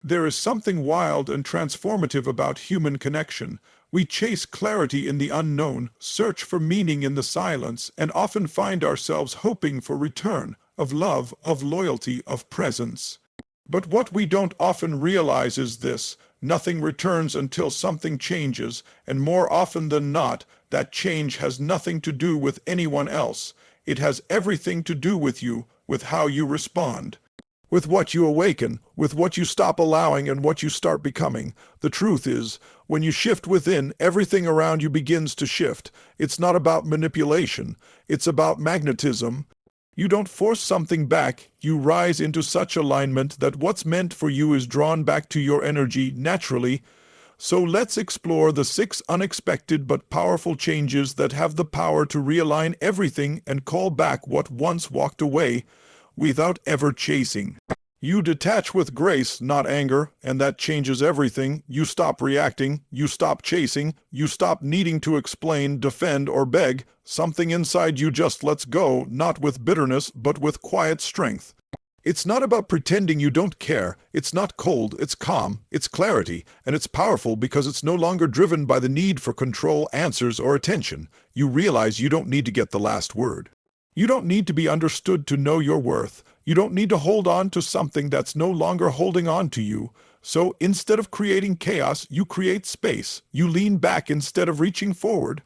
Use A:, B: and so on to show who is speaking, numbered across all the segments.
A: There is something wild and transformative about human connection. We chase clarity in the unknown, search for meaning in the silence, and often find ourselves hoping for return of love, of loyalty, of presence. But what we don't often realize is this: nothing returns until something changes, and more often than not, that change has nothing to do with anyone else. It has everything to do with you, with how you respond, with what you awaken, with what you stop allowing and what you start becoming. The truth is, when you shift within, everything around you begins to shift. It's not about manipulation, it's about magnetism. You don't force something back, you rise into such alignment that what's meant for you is drawn back to your energy naturally. So let's explore the 6 unexpected but powerful changes that have the power to realign everything and call back what once walked away without ever chasing. You detach with grace, not anger, and that changes everything. You stop reacting, you stop chasing, you stop needing to explain, defend, or beg. Something inside you just lets go, not with bitterness, but with quiet strength. It's not about pretending you don't care. It's not cold, it's calm, it's clarity, and it's powerful because it's no longer driven by the need for control, answers, or attention. You realize you don't need to get the last word. You don't need to be understood to know your worth. You don't need to hold on to something that's no longer holding on to you. So instead of creating chaos, you create space. You lean back instead of reaching forward.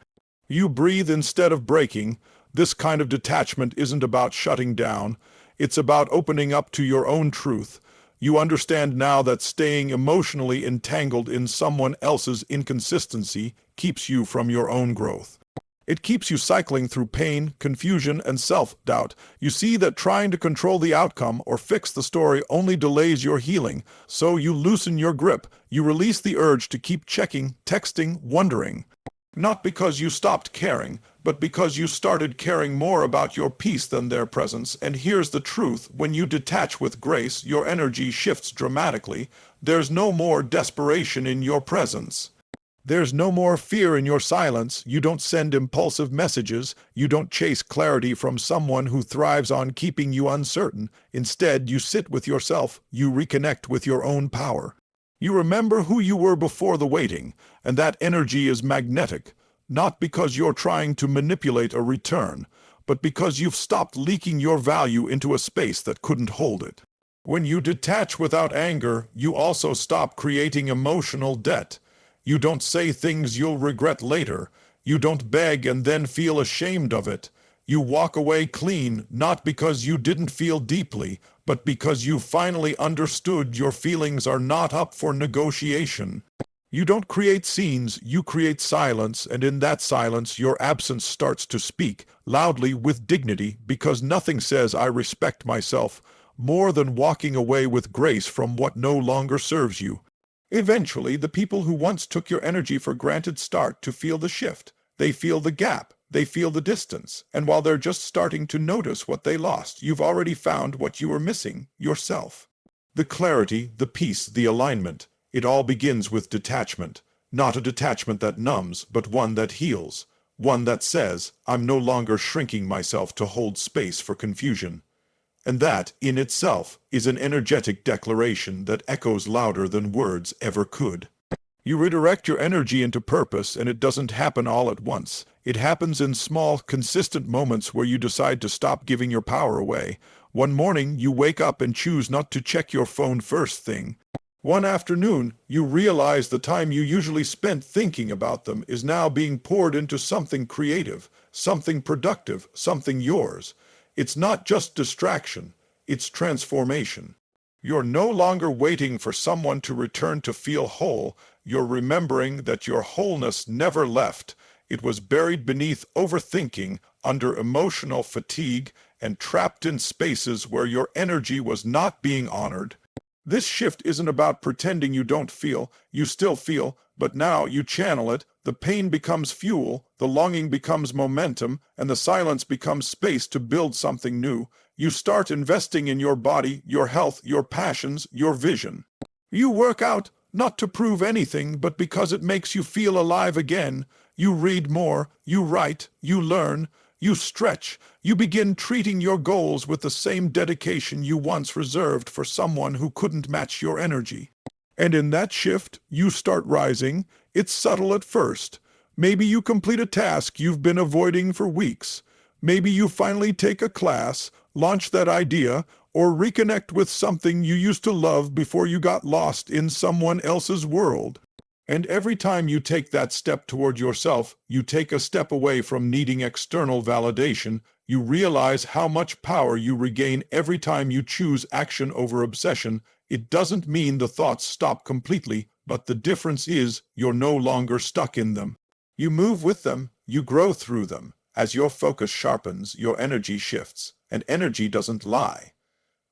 A: You breathe instead of breaking. This kind of detachment isn't about shutting down. It's about opening up to your own truth. You understand now that staying emotionally entangled in someone else's inconsistency keeps you from your own growth. It keeps you cycling through pain, confusion, and self-doubt. You see that trying to control the outcome or fix the story only delays your healing, so you loosen your grip. You release the urge to keep checking, texting, wondering. Not because you stopped caring, but because you started caring more about your peace than their presence. And here's the truth: when you detach with grace, your energy shifts dramatically. There's no more desperation in your presence. There's no more fear in your silence. You don't send impulsive messages. You don't chase clarity from someone who thrives on keeping you uncertain. Instead, you sit with yourself. You reconnect with your own power. You remember who you were before the waiting, and that energy is magnetic, not because you're trying to manipulate a return, but because you've stopped leaking your value into a space that couldn't hold it. When you detach without anger, you also stop creating emotional debt. You don't say things you'll regret later. You don't beg and then feel ashamed of it. You walk away clean, not because you didn't feel deeply, but because you finally understood your feelings are not up for negotiation. You don't create scenes, you create silence, and in that silence your absence starts to speak, loudly with dignity, because nothing says "I respect myself" more than walking away with grace from what no longer serves you. Eventually, the people who once took your energy for granted start to feel the shift. They feel the gap. They feel the distance. And while they're just starting to notice what they lost, you've already found what you were missing: yourself. The clarity, the peace, the alignment. It all begins with detachment. Not a detachment that numbs, but one that heals. One that says, "I'm no longer shrinking myself to hold space for confusion." And that, in itself, is an energetic declaration that echoes louder than words ever could. You redirect your energy into purpose, and it doesn't happen all at once. It happens in small, consistent moments where you decide to stop giving your power away. One morning, you wake up and choose not to check your phone first thing. One afternoon, you realize the time you usually spent thinking about them is now being poured into something creative, something productive, something yours. It's not just distraction, it's transformation. You're no longer waiting for someone to return to feel whole. You're remembering that your wholeness never left. It was buried beneath overthinking, under emotional fatigue, and trapped in spaces where your energy was not being honored. This shift isn't about pretending you don't feel. You still feel, but now you channel it. The pain becomes fuel, the longing becomes momentum, and the silence becomes space to build something new. You start investing in your body, your health, your passions, your vision. You work out, not to prove anything, but because it makes you feel alive again. You read more, you write, you learn, you stretch. You begin treating your goals with the same dedication you once reserved for someone who couldn't match your energy. And in that shift, you start rising. It's subtle at first. Maybe you complete a task you've been avoiding for weeks. Maybe you finally take a class, launch that idea, or reconnect with something you used to love before you got lost in someone else's world. And every time you take that step toward yourself, you take a step away from needing external validation. You realize how much power you regain every time you choose action over obsession. It doesn't mean the thoughts stop completely, but the difference is you're no longer stuck in them. You move with them, you grow through them. As your focus sharpens, your energy shifts, and energy doesn't lie.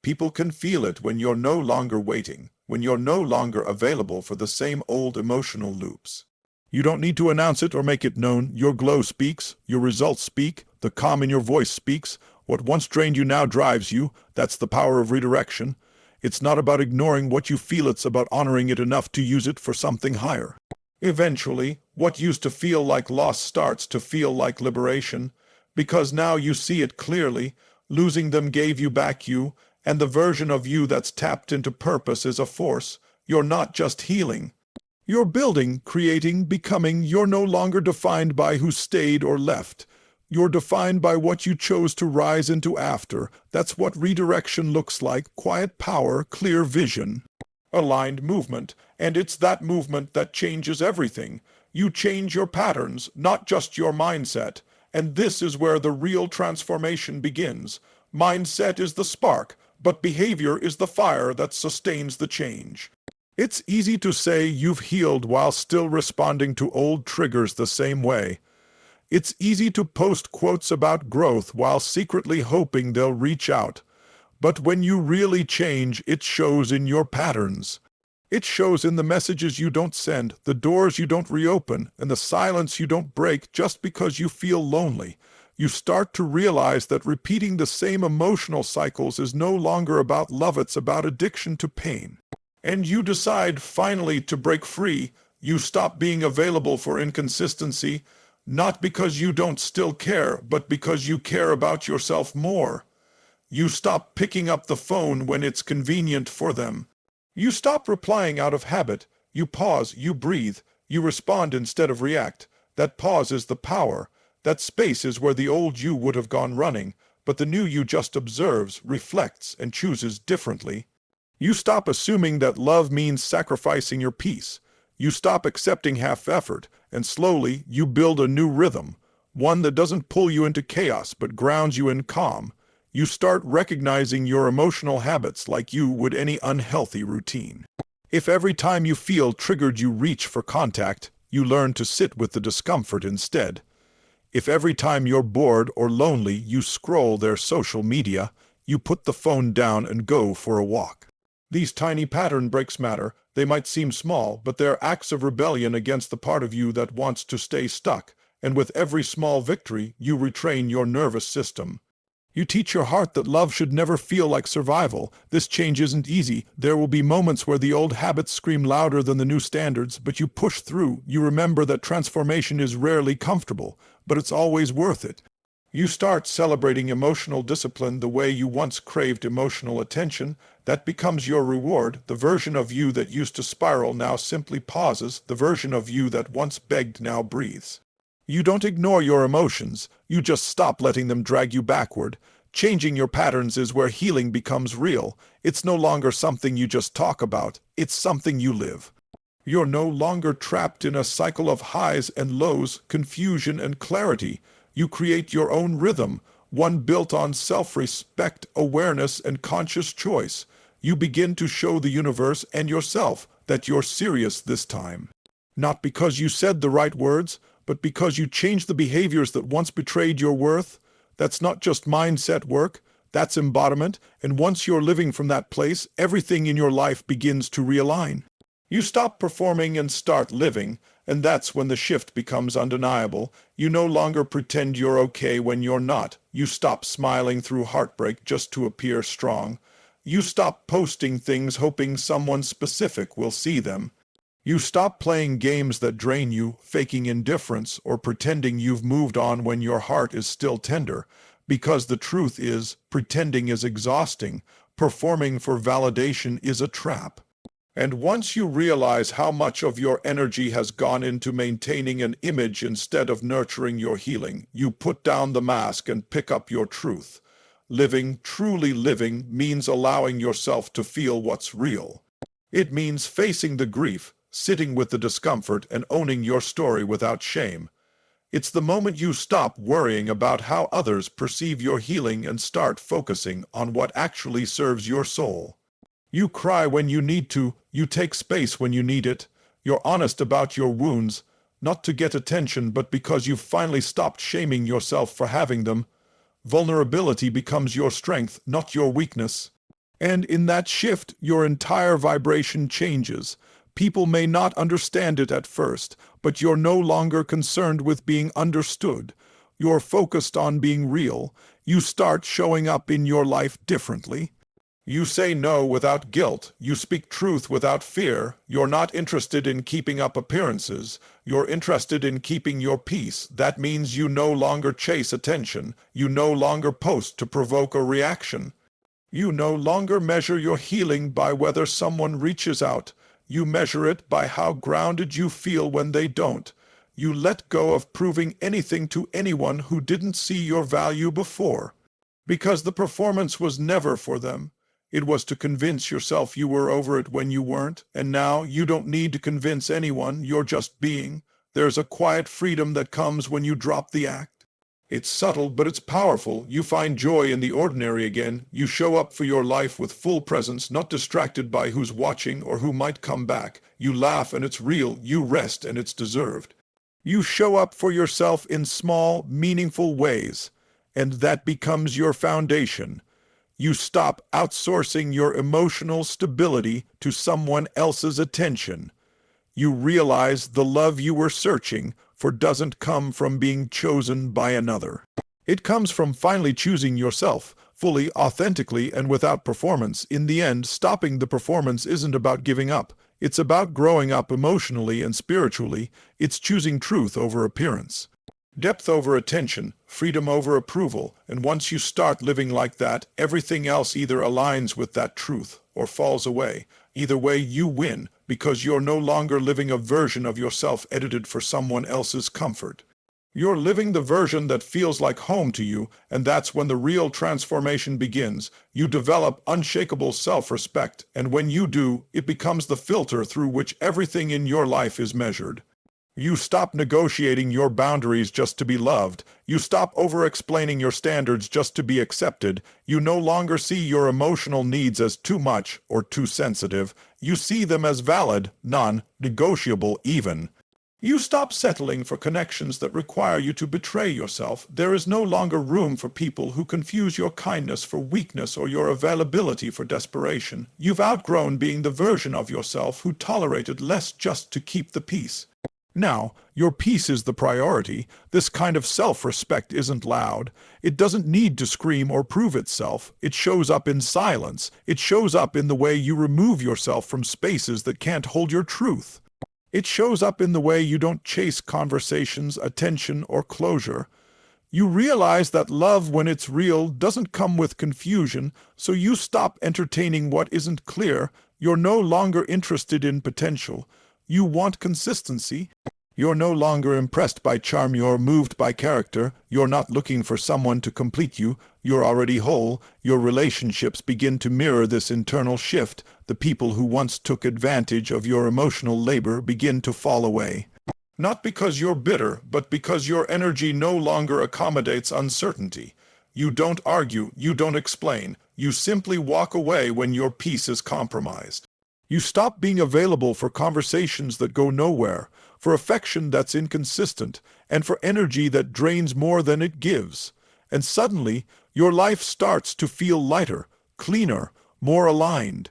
A: People can feel it when you're no longer waiting, when you're no longer available for the same old emotional loops. You don't need to announce it or make it known. Your glow speaks, your results speak, the calm in your voice speaks. What once drained you now drives you. That's the power of redirection. It's not about ignoring what you feel, it's about honoring it enough to use it for something higher. Eventually, what used to feel like loss starts to feel like liberation, because now you see it clearly. Losing them gave you back you, and the version of you that's tapped into purpose is a force. You're not just healing. You're building, creating, becoming. You're no longer defined by who stayed or left. You're defined by what you chose to rise into after. That's what redirection looks like: quiet power, clear vision, aligned movement. And it's that movement that changes everything. You change your patterns, not just your mindset. And this is where the real transformation begins. Mindset is the spark, but behavior is the fire that sustains the change. It's easy to say you've healed while still responding to old triggers the same way. It's easy to post quotes about growth while secretly hoping they'll reach out. But when you really change, it shows in your patterns. It shows in the messages you don't send, the doors you don't reopen, and the silence you don't break just because you feel lonely. You start to realize that repeating the same emotional cycles is no longer about love, it's about addiction to pain. And you decide finally to break free. You stop being available for inconsistency, not because you don't still care, but because you care about yourself more. You stop picking up the phone when it's convenient for them. You stop replying out of habit. You pause, you breathe, you respond instead of react. That pause is the power. That space is where the old you would have gone running, but the new you just observes, reflects, and chooses differently. You stop assuming that love means sacrificing your peace. You stop accepting half effort, and slowly you build a new rhythm, one that doesn't pull you into chaos but grounds you in calm. You start recognizing your emotional habits like you would any unhealthy routine. If every time you feel triggered you reach for contact, you learn to sit with the discomfort instead. If every time you're bored or lonely you scroll their social media, you put the phone down and go for a walk. These tiny pattern breaks matter. They might seem small, but they're acts of rebellion against the part of you that wants to stay stuck. And with every small victory, you retrain your nervous system. You teach your heart that love should never feel like survival. This change isn't easy. There will be moments where the old habits scream louder than the new standards, but you push through. You remember that transformation is rarely comfortable, but it's always worth it. You start celebrating emotional discipline the way you once craved emotional attention. That becomes your reward. The version of you that used to spiral now simply pauses. The version of you that once begged now breathes. You don't ignore your emotions. You just stop letting them drag you backward. Changing your patterns is where healing becomes real. It's no longer something you just talk about. It's something you live. You're no longer trapped in a cycle of highs and lows, confusion and clarity. You create your own rhythm, one built on self-respect, awareness, and conscious choice. You begin to show the universe and yourself that you're serious this time. Not because you said the right words, but because you changed the behaviors that once betrayed your worth. That's not just mindset work, that's embodiment, and once you're living from that place, everything in your life begins to realign. You stop performing and start living, and that's when the shift becomes undeniable. You no longer pretend you're okay when you're not. You stop smiling through heartbreak just to appear strong. You stop posting things hoping someone specific will see them. You stop playing games that drain you, faking indifference, or pretending you've moved on when your heart is still tender. Because the truth is, pretending is exhausting. Performing for validation is a trap. And once you realize how much of your energy has gone into maintaining an image instead of nurturing your healing, you put down the mask and pick up your truth. Living, truly living, means allowing yourself to feel what's real. It means facing the grief, sitting with the discomfort, and owning your story without shame. It's the moment you stop worrying about how others perceive your healing and start focusing on what actually serves your soul. You cry when you need to, you take space when you need it, you're honest about your wounds, not to get attention but because you've finally stopped shaming yourself for having them. Vulnerability becomes your strength, not your weakness. And in that shift, your entire vibration changes. People may not understand it at first, but you're no longer concerned with being understood. You're focused on being real. You start showing up in your life differently. You say no without guilt. You speak truth without fear. You're not interested in keeping up appearances. You're interested in keeping your peace. That means you no longer chase attention. You no longer post to provoke a reaction. You no longer measure your healing by whether someone reaches out. You measure it by how grounded you feel when they don't. You let go of proving anything to anyone who didn't see your value before. Because the performance was never for them. It was to convince yourself you were over it when you weren't, and now you don't need to convince anyone, you're just being. There's a quiet freedom that comes when you drop the act. It's subtle, but it's powerful. You find joy in the ordinary again. You show up for your life with full presence, not distracted by who's watching or who might come back. You laugh and it's real. You rest and it's deserved. You show up for yourself in small, meaningful ways, and that becomes your foundation. You stop outsourcing your emotional stability to someone else's attention. You realize the love you were searching for doesn't come from being chosen by another. It comes from finally choosing yourself, fully, authentically, and without performance. In the end, stopping the performance isn't about giving up. It's about growing up emotionally and spiritually. It's choosing truth over appearance. Depth over attention, freedom over approval, and once you start living like that, everything else either aligns with that truth or falls away. Either way, you win, because you're no longer living a version of yourself edited for someone else's comfort. You're living the version that feels like home to you, and that's when the real transformation begins. You develop unshakable self-respect, and when you do, it becomes the filter through which everything in your life is measured. You stop negotiating your boundaries just to be loved. You stop over-explaining your standards just to be accepted. You no longer see your emotional needs as too much or too sensitive. You see them as valid, non-negotiable even. You stop settling for connections that require you to betray yourself. There is no longer room for people who confuse your kindness for weakness or your availability for desperation. You've outgrown being the version of yourself who tolerated less just to keep the peace. Now, your peace is the priority. This kind of self-respect isn't loud. It doesn't need to scream or prove itself. It shows up in silence. It shows up in the way you remove yourself from spaces that can't hold your truth. It shows up in the way you don't chase conversations, attention, or closure. You realize that love, when it's real, doesn't come with confusion, so you stop entertaining what isn't clear. You're no longer interested in potential. You want consistency. You're no longer impressed by charm, you're moved by character. You're not looking for someone to complete you. You're already whole. Your relationships begin to mirror this internal shift. The people who once took advantage of your emotional labor begin to fall away. Not because you're bitter, but because your energy no longer accommodates uncertainty. You don't argue, you don't explain. You simply walk away when your peace is compromised. You stop being available for conversations that go nowhere, for affection that's inconsistent, and for energy that drains more than it gives. And suddenly, your life starts to feel lighter, cleaner, more aligned.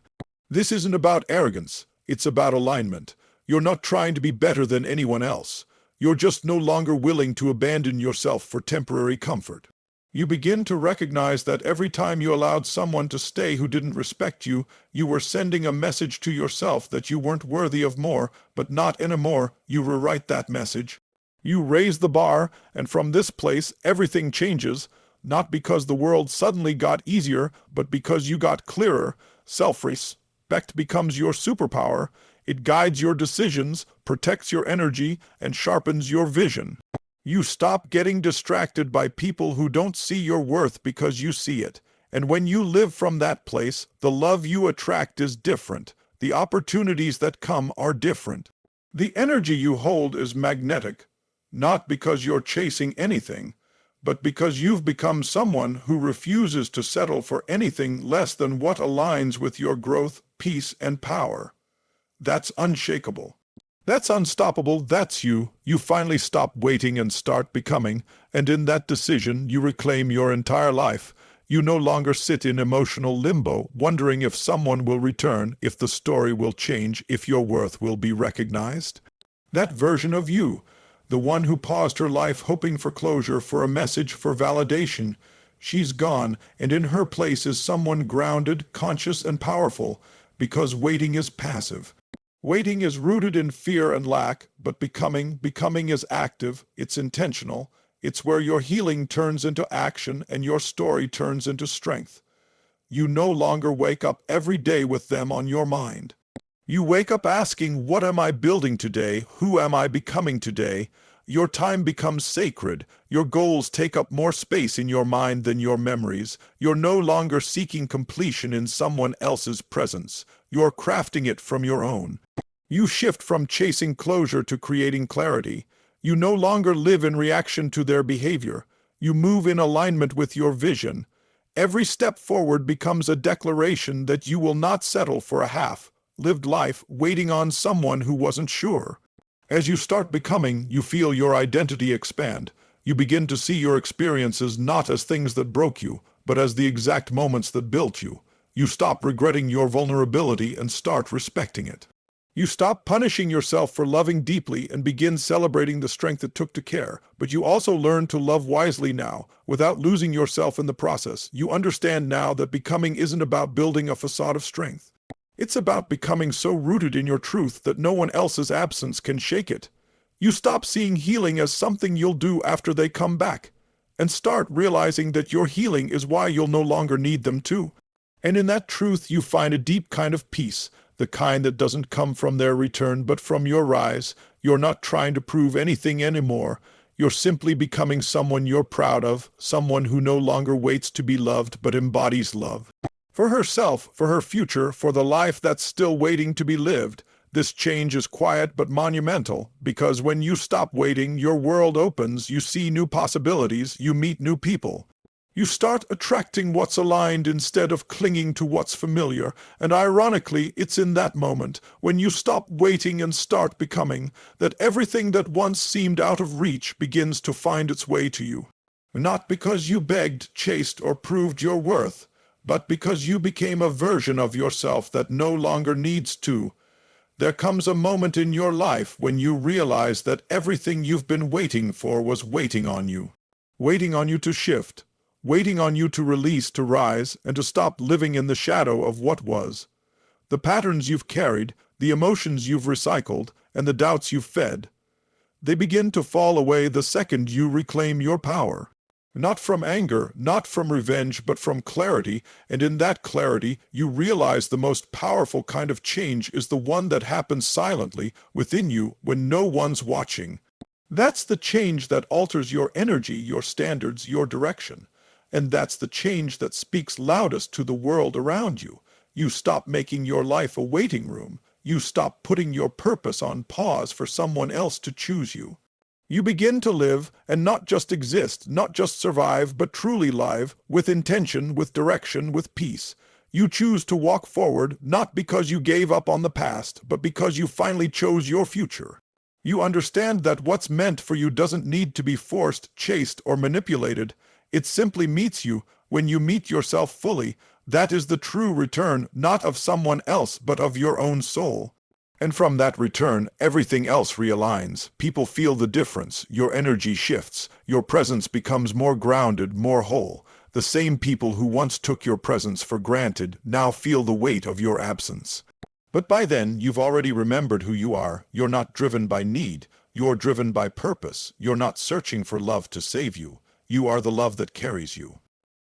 A: This isn't about arrogance, it's about alignment. You're not trying to be better than anyone else. You're just no longer willing to abandon yourself for temporary comfort. You begin to recognize that every time you allowed someone to stay who didn't respect you, you were sending a message to yourself that you weren't worthy of more, but not anymore. You rewrite that message. You raise the bar, and from this place everything changes, not because the world suddenly got easier, but because you got clearer, self-respect. respect becomes your superpower. It guides your decisions, protects your energy, and sharpens your vision. You stop getting distracted by people who don't see your worth because you see it. And when you live from that place, the love you attract is different. The opportunities that come are different. The energy you hold is magnetic, not because you're chasing anything, but because you've become someone who refuses to settle for anything less than what aligns with your growth, peace, and power. That's unshakable. That's unstoppable. That's you. You finally stop waiting and start becoming, and in that decision, you reclaim your entire life. You no longer sit in emotional limbo, wondering if someone will return, if the story will change, if your worth will be recognized. That version of you, the one who paused her life hoping for closure, for a message, for validation, she's gone, and in her place is someone grounded, conscious, and powerful, because waiting is passive. Waiting is rooted in fear and lack, but becoming is active, it's intentional. It's where your healing turns into action and your story turns into strength. You no longer wake up every day with them on your mind. You wake up asking, what am I building today? Who am I becoming today? Your time becomes sacred. Your goals take up more space in your mind than your memories. You're no longer seeking completion in someone else's presence. You're crafting it from your own. You shift from chasing closure to creating clarity. You no longer live in reaction to their behavior. You move in alignment with your vision. Every step forward becomes a declaration that you will not settle for a half-lived life waiting on someone who wasn't sure. As you start becoming, you feel your identity expand. You begin to see your experiences not as things that broke you, but as the exact moments that built you. You stop regretting your vulnerability and start respecting it. You stop punishing yourself for loving deeply and begin celebrating the strength it took to care. But you also learn to love wisely now, without losing yourself in the process. You understand now that becoming isn't about building a facade of strength. It's about becoming so rooted in your truth that no one else's absence can shake it. You stop seeing healing as something you'll do after they come back, and start realizing that your healing is why you'll no longer need them too. And in that truth you find a deep kind of peace, the kind that doesn't come from their return but from your rise. You're not trying to prove anything anymore. You're simply becoming someone you're proud of, someone who no longer waits to be loved but embodies love. For herself, for her future, for the life that's still waiting to be lived. This change is quiet but monumental, because when you stop waiting, your world opens, you see new possibilities, you meet new people. You start attracting what's aligned instead of clinging to what's familiar, and ironically, it's in that moment, when you stop waiting and start becoming, that everything that once seemed out of reach begins to find its way to you. Not because you begged, chased, or proved your worth, but because you became a version of yourself that no longer needs to. There comes a moment in your life when you realize that everything you've been waiting for was waiting on you to shift. Waiting on you to release, to rise, and to stop living in the shadow of what was. The patterns you've carried, the emotions you've recycled, and the doubts you've fed, they begin to fall away the second you reclaim your power. Not from anger, not from revenge, but from clarity, and in that clarity you realize the most powerful kind of change is the one that happens silently within you when no one's watching. That's the change that alters your energy, your standards, your direction. And that's the change that speaks loudest to the world around you. You stop making your life a waiting room. You stop putting your purpose on pause for someone else to choose you. You begin to live, and not just exist, not just survive, but truly live, with intention, with direction, with peace. You choose to walk forward, not because you gave up on the past, but because you finally chose your future. You understand that what's meant for you doesn't need to be forced, chased, or manipulated. It simply meets you when you meet yourself fully. That is the true return, not of someone else, but of your own soul. And from that return, everything else realigns. People feel the difference. Your energy shifts. Your presence becomes more grounded, more whole. The same people who once took your presence for granted now feel the weight of your absence. But by then, you've already remembered who you are. You're not driven by need. You're driven by purpose. You're not searching for love to save you. You are the love that carries you.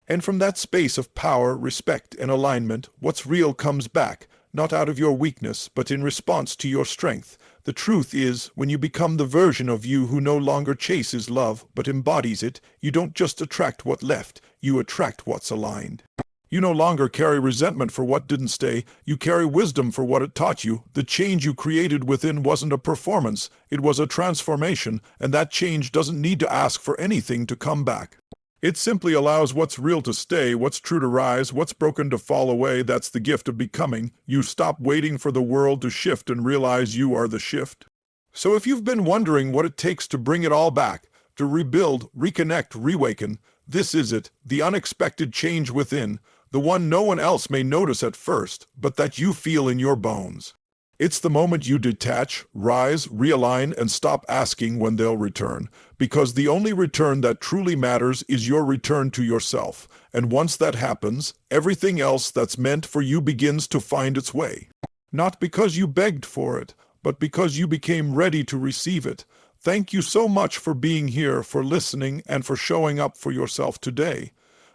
A: And from that space of power, respect, and alignment, what's real comes back, not out of your weakness, but in response to your strength. The truth is, when you become the version of you who no longer chases love, but embodies it, you don't just attract what left, you attract what's aligned. You no longer carry resentment for what didn't stay, you carry wisdom for what it taught you. The change you created within wasn't a performance, it was a transformation, and that change doesn't need to ask for anything to come back. It simply allows what's real to stay, what's true to rise, what's broken to fall away. That's the gift of becoming. You stop waiting for the world to shift and realize you are the shift. So if you've been wondering what it takes to bring it all back, to rebuild, reconnect, reawaken, this is it, the unexpected change within, the one no one else may notice at first, but that you feel in your bones. It's the moment you detach, rise, realign, and stop asking when they'll return, because the only return that truly matters is your return to yourself, and once that happens, everything else that's meant for you begins to find its way. Not because you begged for it, but because you became ready to receive it. Thank you so much for being here, for listening, and for showing up for yourself today.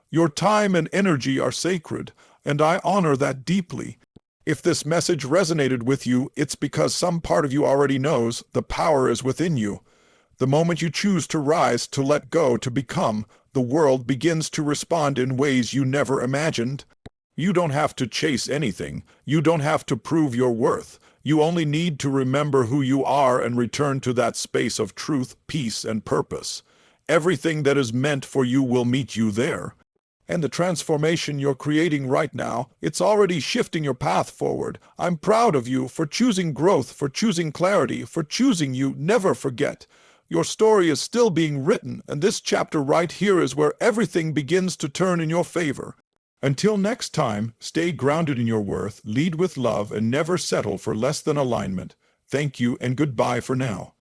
A: Your time and energy are sacred, and I honor that deeply. If this message resonated with you, it's because some part of you already knows the power is within you. The moment you choose to rise, to let go, to become, the world begins to respond in ways you never imagined. You don't have to chase anything. You don't have to prove your worth. You only need to remember who you are and return to that space of truth, peace, and purpose. Everything that is meant for you will meet you there. And the transformation you're creating right now, it's already shifting your path forward. I'm proud of you for choosing growth, for choosing clarity, for choosing you. Never forget. Your story is still being written, and this chapter right here is where everything begins to turn in your favor. Until next time, stay grounded in your worth, lead with love, and never settle for less than alignment. Thank you and goodbye for now.